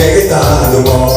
take it on the wall.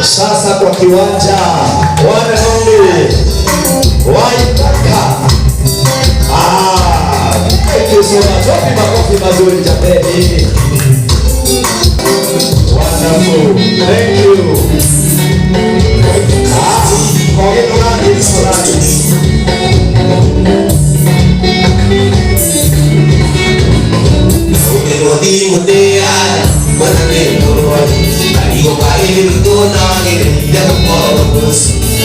Sasa kwa kiwanja one and only Waithaka. Thank you so much. Wapi makofi mazuri jameni. Wonderful. Thank you. Kogeno nani sorani. Melodi mutia, mana melodi. Digo baile mitona que ya no puedo más.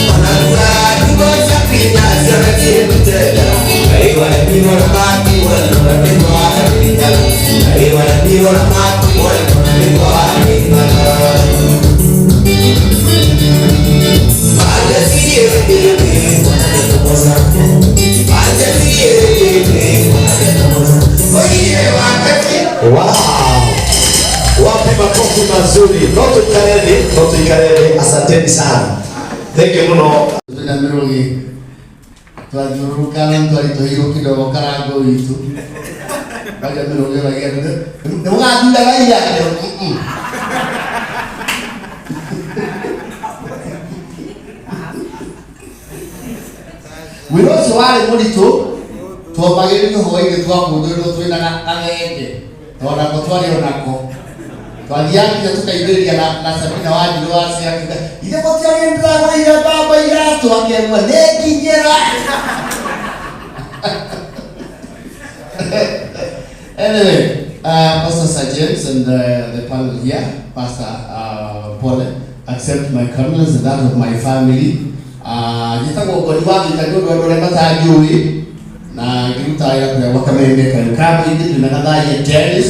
Manalura digo sapina sana tiemtela. Ahí va el vino la mati, bueno la tengo a la vida. Ahí va el vino la mati, bueno la tengo a la vida. Vaya si es Wow. Wapi makofi mazuri. Noto ikarele. Asanteni sana. Thank you mno. Tuna mirongi. Tuajuruka ntwali tohiro kidogo karago itu. Baga mirongi bagenda. Nunga dunda gaya. Wino swali mulito. Tuwapageni hoige twakudodo twina ngenge. Twana kotwali onako. Twalianza tukaiberia na Sabina waji wasi akida. Ile kotwali ndra ya baba ya tu akemwa nekinyera. Anyway, Pastor Sir James and the panel here, Pastor Paul, accept my condolence and that of my family. Jitako kwa liwazi itakuwa ndo matajui na kiruta ya wakamende kankapi ndi tunakadai Dennis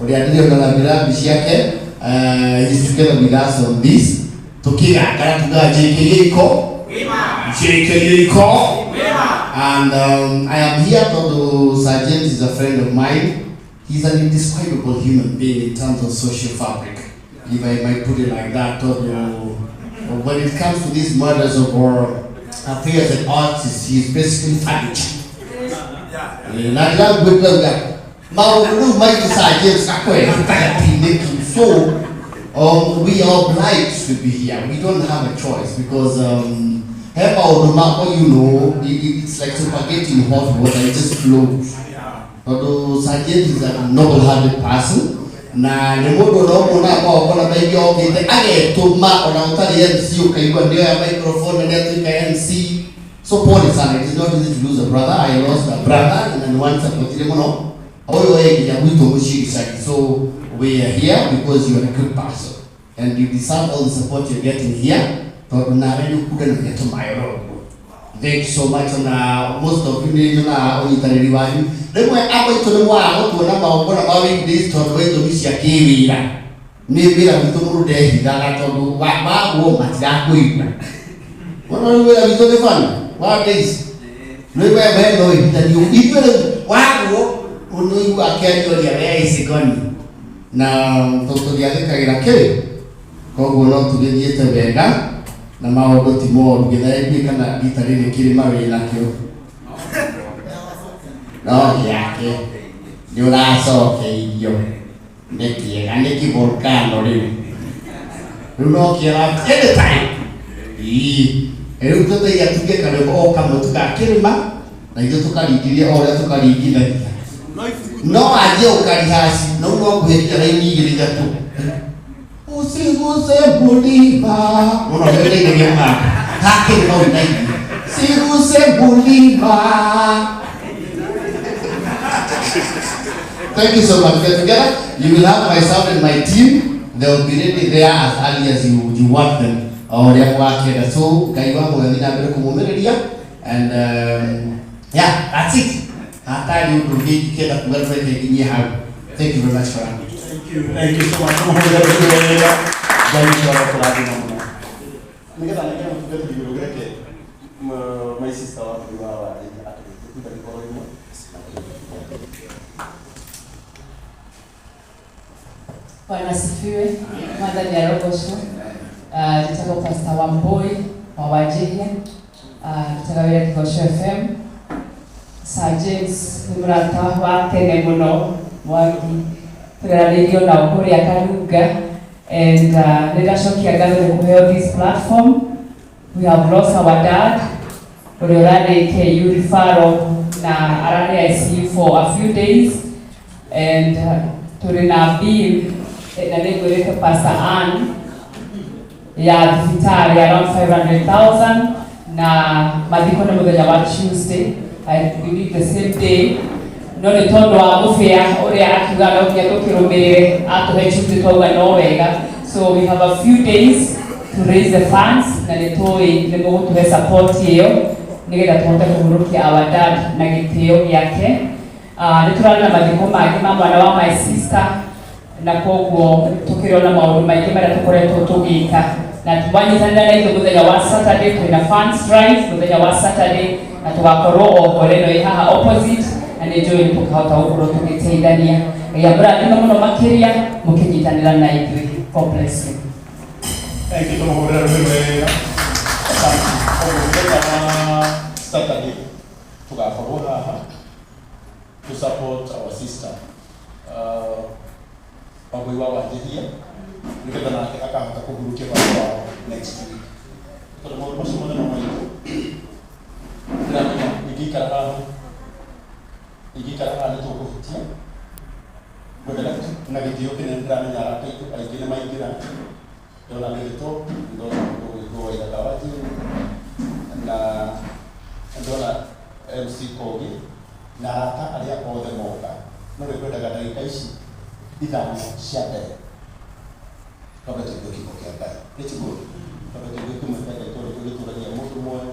uliadilia na bilabi yake he's together with us on this tukiga kana tuga JKliko and I am here to Sir James is a friend of mine. He's an indescribable human being in terms of social fabric, if I might put it like that. When it comes to these murders or affairs and artists, he's basically furniture. Maundu might decide so we are obliged to be here. We don't have a choice because it's like spaghetti in hot water, it just flows. Although Sergeant is a noble-hearted person. Na nemodo no na kwa kona baby okay age tuma ona utali MC ukaigwa ndio ya microphone na ndio MC so pole sana. It is not easy to lose a brother. I lost a brother and one support ile mono oyo yeye ya mwito mushiri saki. So we are here because you are a good person and you deserve all the support you're getting here. To na ready kuga na yetu mayo. Thank you so much na most of you na onyitaniri wanyu. Remwe abo itolemwa tuona maongona ma weekdays to wetu misia kiwira. Ni bila bitumuru de hidala to wa wo matira kuina. Wana wela bitone fana. What days? Remwe be no hitani ibele wa ono yu akenyo ya wea isigoni. Na toto ya kagira kile. Kogo no tugithiete wega. Na maundu ti moru githaebi kana gitarire kirima wina kio no yake ni uracoke irio nekiega neki volcano riu no kira anytime riu tutaiga tuge kana o kamwe tukakirima na ithu tukaringiria o ria tukaringithagia no aje ukarihasi no nguhirira raini igiri ithatu usiguse bulima mwana wewe ndio nyama haki ndio ndai siguse bulima. Thank you so much. Get together. You will have myself and my team. They will be ready there as early as you want them. Or ya kwake so kaiwa mwendina mbele kumumereria and yeah, that's it. Hata you will be keda kugarura kwenye hapo. Thank you very much for that. Thank you so much. Come on, let's do it. Thank you for having me. Nigga, I can't forget you. Look my sister. Bwana asifiwe. Madam ya Rogosho. Nitaka Pastor Wamboi wa Wajia. Nitaka Kigosho FM. Sergeants nimurata wa tene muno wagi tugeranĩirio na ũkũrĩa Karunga and nĩndacokia ngatho nĩ kũheo this platform. We have lost our dad ũrĩa ũrarĩ KU referral na ararĩ ICU for a few days and tũrĩ na bill na nĩngwĩrĩte Pastor Ann ya thibitarĩ around 500,000 na mathiko nĩ mũthenya wa Tuesday. I believe the same day. No nĩ tondũ wa mũbĩa ũrĩa akiuga no nginya tũkĩrũmĩrĩre atũhe Tuesday twauga no wega. So we have a few days to raise the funds na nĩtũĩ nĩ mũgũtũhe support ĩyo nĩgetha tũhote kũhurũkia our dad na gĩtĩo gĩake. Nĩtũrarĩ na mathiko mangĩ ma mwana wa my sister na koguo tũkĩrĩ na maũndũ maingĩ marĩa tũkoretwo tũgĩka na twanyitanĩra na ithuĩ mũthenya wa Saturday twĩna funds drive mũthenya wa Saturday na tugakorwo oho reno ĩ haha opposite na nĩ njũĩ tũkahota gũkorwo tũgĩteithania. Ngai amũrathime mũno makĩria mũkĩnyitanĩra na ithuĩ. God bless you. Thank you. Saturday tugakorwo haha to support our sister Wamboi wa Wajia nĩgetha nake akahota kũhurũkia baba wao next week. Tondũ maũndũ macio mothe no maitũ ndĩramenya ingĩikara haha nĩtũkũhutia gwetera na gĩtĩo kĩnene ndĩramenya arata aitũ aingĩ nĩ maingĩra ndona gĩgĩtwo ndona mũndũ gwĩtwo Waithaka wa Njĩrũ na ndona MC Kogi na arata arĩa othe moka no nĩkwendaga ndagĩka ici ithano cia mbere twambe tũigue kiugo kĩa Ngai nĩtiguo twambe tũigue kĩmwe kĩa Ngai tondũ tũgĩtũũragia mũndũ mwoyo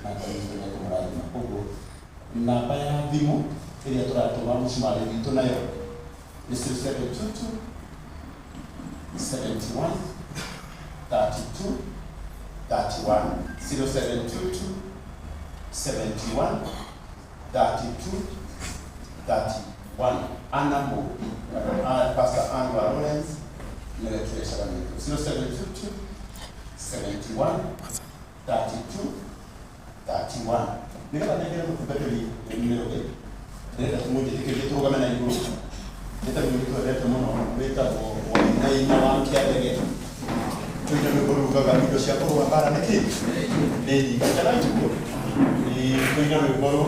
na Ngai nĩ kũmũrathima. Koguo namba ya thimũ ĩrĩa tũratũma mũcumarĩ witũ nayo nĩ 0722 71 32 31 0722 71 32 31. Anna Mobi, Pastor Ann Lawrence, Military Academy. 0722 71 32 31. Nigga, I get a better numero Nenda tumujithikĩrie tũrũgame na igũrũ. Nĩta rwĩmbo twendete mũno wĩtagwo Wainaina wa Kĩambege. Tũina rwĩmbo rugaga indo cia kũrũa mbara nĩ kĩĩ? Nĩ nyingi kana njũgũ. Tũina rwĩmbo rũu